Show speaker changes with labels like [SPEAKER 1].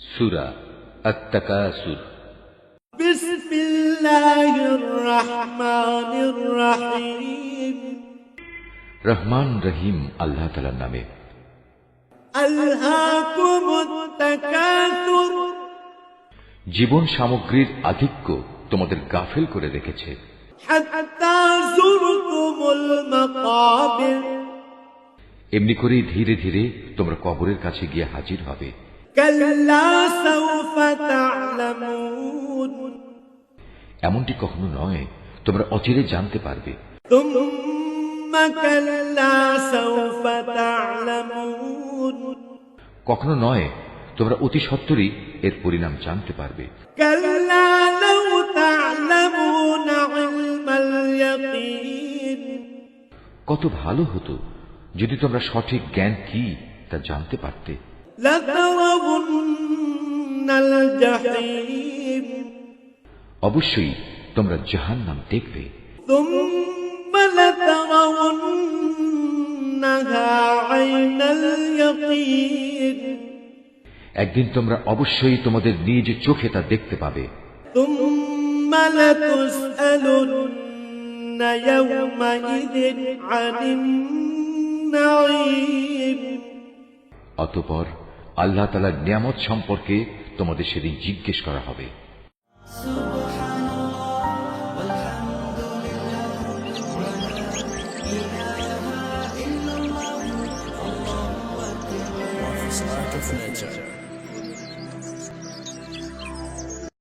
[SPEAKER 1] সূরা আত-তাকাসুর।
[SPEAKER 2] বিসমিল্লাহির রহমানির রহিম।
[SPEAKER 1] রহমান রহিম আল্লাহ তাআলার নামে।
[SPEAKER 2] আলহাকুমুত তাকাসুর।
[SPEAKER 1] জীবন সামগ্রীর আধিক্য তোমাদের গাফেল করে রেখেছে।
[SPEAKER 2] হাত্তা যুরতুমুল মাকাবির।
[SPEAKER 1] এমনি করেই ধীরে ধীরে তোমরা কবরের কাছে গিয়ে হাজির হবে।
[SPEAKER 2] কাল্লা সাউফা তা'লামুন।
[SPEAKER 1] এমনটি কখনো নয়, তোমরা অচিরে জানতে পারবে।
[SPEAKER 2] তুম্মা কাল্লা সাউফা তা'লামুন।
[SPEAKER 1] কখনো নয়, তোমরা অতি সত্বরই এর পরিণাম জানতে পারবে।
[SPEAKER 2] কাল্লা লাউ তা'লামুনা ইলমাল ইয়াকিন।
[SPEAKER 1] কত ভালো হতো যদি তোমরা সঠিক জ্ঞান কি তা জানতে পারতে।
[SPEAKER 2] লাতারাউন্নাল জাহিম।
[SPEAKER 1] অবশ্যই তোমরা জাহান্নাম দেখবে।
[SPEAKER 2] তুম্মা লাতারাউন্নাহা আইনাল ইয়াকিন।
[SPEAKER 1] একদিন তোমরা অবশ্যই তোমাদের নিজ চোখে তা দেখতে পাবে।
[SPEAKER 2] তুম্মা লাতুসআলুন্না ইয়াওমাইযিন আনিন নাঈম।
[SPEAKER 1] অতঃপর আল্লাহ তাআলার নিয়ামত সম্পর্কে তোমাদের সেদিন জিজ্ঞেস করা হবে।
[SPEAKER 3] Office Arc of Nature.